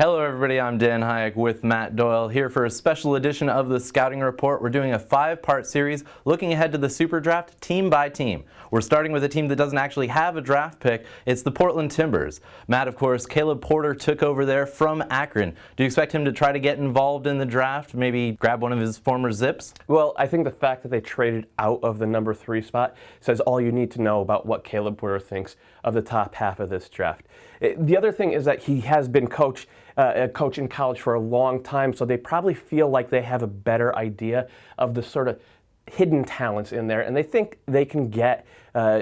Hello everybody, I'm Dan Hayek with Matt Doyle here for a special edition of the Scouting Report. We're doing a 5-part series looking ahead to the SuperDraft team by team. We're starting with a team that doesn't actually have a draft pick. It's the Portland Timbers. Matt, of course, Caleb Porter took over there from Akron. Do you expect him to try to get involved in the draft, maybe grab one of his former Zips? Well, I think the fact that they traded out of the number 3 spot says all you need to know about what Caleb Porter thinks of the top half of this draft. The other thing is that he has been a coach in college for a long time, so they probably feel like they have a better idea of the sort of hidden talents in there, and they think they can get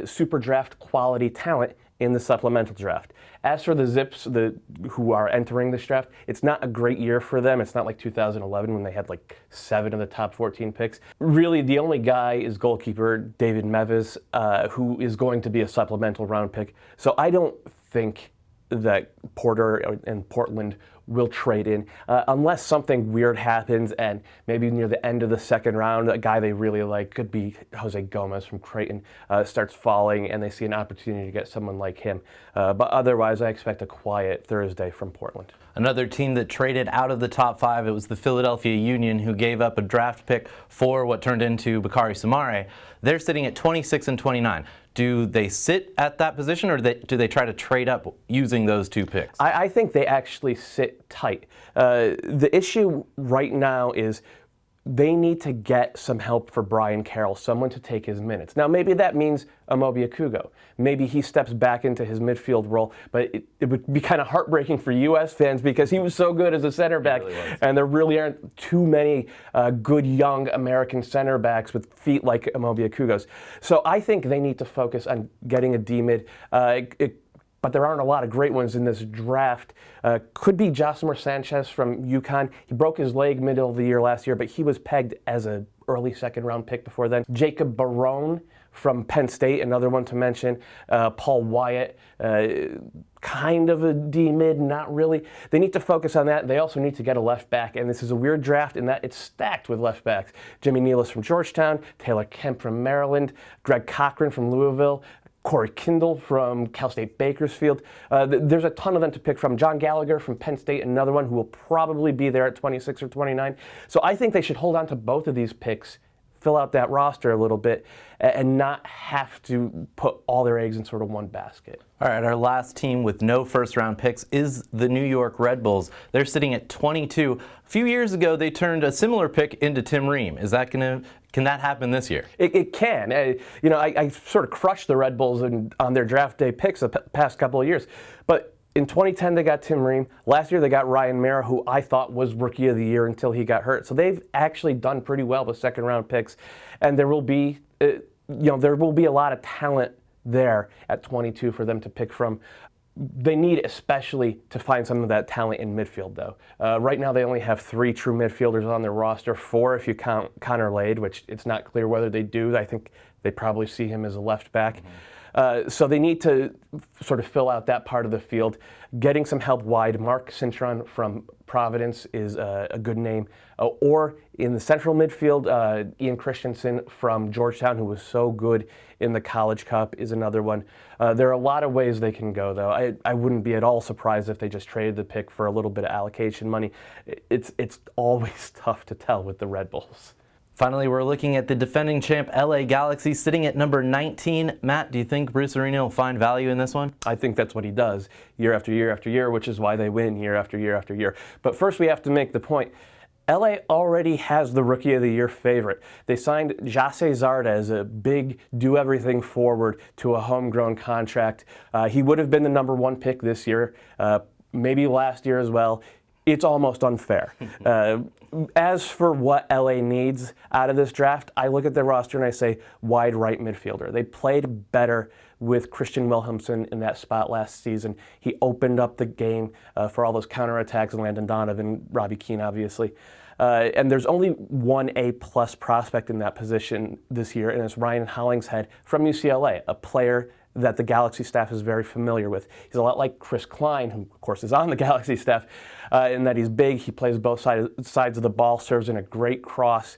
super draft quality talent in the supplemental draft. As for the Zips who are entering this draft, it's not a great year for them. It's not like 2011 when they had like 7 of the top 14 picks. Really, the only guy is goalkeeper David Meves, who is going to be a supplemental round pick. So I don't think that Porter and Portland will trade in unless something weird happens and maybe near the end of the second round, a guy they really like, could be Jose Gomez from Creighton, starts falling and they see an opportunity to get someone like him. But otherwise, I expect a quiet Thursday from Portland. Another team that traded out of the top 5, it was the Philadelphia Union, who gave up a draft pick for what turned into Bakary Soumaré. They're sitting at 26 and 29. Do they sit at that position, or do they try to trade up using those 2 picks? I think they actually sit tight. The issue right now is they need to get some help for Brian Carroll, someone to take his minutes. Now, maybe that means Amobi Okugo. Maybe he steps back into his midfield role, but it would be kind of heartbreaking for U.S. fans because he was so good as a center back, and there really aren't too many good young American center backs with feet like Amobi Okugo's. So I think they need to focus on getting a D-mid. But there aren't a lot of great ones in this draft. Could be Josimar Sanchez from UConn. He broke his leg middle of the year last year, but he was pegged as an early second-round pick before then. Jacob Barone from Penn State, another one to mention. Paul Wyatt, kind of a D-mid, not really. They need to focus on that. They also need to get a left back, and this is a weird draft in that it's stacked with left backs. Jimmy Nealis from Georgetown, Taylor Kemp from Maryland, Greg Cochran from Louisville, Corey Kindle from Cal State Bakersfield. There's a ton of them to pick from. John Gallagher from Penn State, another one who will probably be there at 26 or 29. So I think they should hold on to both of these picks, fill out that roster a little bit, and not have to put all their eggs in sort of one basket. All right, our last team with no first-round picks is the New York Red Bulls. They're sitting at 22. A few years ago, they turned a similar pick into Tim Ream. Can that happen this year? It can. I sort of crushed the Red Bulls on their draft day picks the past couple of years. But in 2010, they got Tim Ream. Last year, they got Ryan Mara, who I thought was Rookie of the Year until he got hurt. So they've actually done pretty well with second-round picks. And there will be a lot of talent there at 22 for them to pick from. They need especially to find some of that talent in midfield, though. Right now, they only have 3 true midfielders on their roster, 4 if you count Connor Lade, which it's not clear whether they do. I think they probably see him as a left back. So they need to sort of fill out that part of the field. Getting some help wide. Mark Cintron from Providence is a good name. Or in the central midfield, Ian Christensen from Georgetown, who was so good in the College Cup, is another one. There are a lot of ways they can go, though. I wouldn't be at all surprised if they just traded the pick for a little bit of allocation money. It's always tough to tell with the Red Bulls. Finally, we're looking at the defending champ LA Galaxy sitting at number 19. Matt, do you think Bruce Arena will find value in this one? I think that's what he does year after year after year, which is why they win year after year after year. But first we have to make the point. LA already has the Rookie of the Year favorite. They signed Jase Zarda as a big do-everything forward to a homegrown contract. He would have been the number 1 pick this year, maybe last year as well. It's almost unfair. As for what LA needs out of this draft, I look at their roster and I say wide right midfielder. They played better with Christian Wilhelmsen in that spot last season. He opened up the game for all those counterattacks, Landon Donovan, Robbie Keane, obviously. And there's only one A-plus prospect in that position this year, and it's Ryan Hollingshead from UCLA, a player that the Galaxy staff is very familiar with. He's a lot like Chris Klein, who of course is on the Galaxy staff, in that he's big, he plays both sides of the ball, serves in a great cross.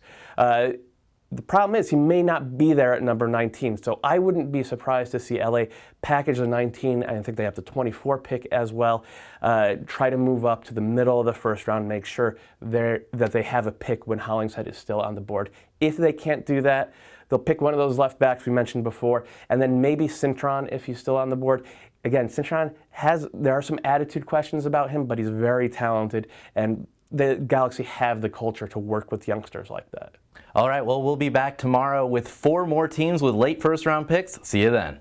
The problem is he may not be there at number 19, so I wouldn't be surprised to see LA package the 19, and I think they have the 24 pick as well. Try to move up to the middle of the first round, make sure that they have a pick when Hollingshead is still on the board. If they can't do that, they'll pick one of those left backs we mentioned before, and then maybe Cintron if he's still on the board. Again, Cintron there are some attitude questions about him, but he's very talented, and the Galaxy have the culture to work with youngsters like that. All right, well, we'll be back tomorrow with 4 more teams with late first-round picks. See you then.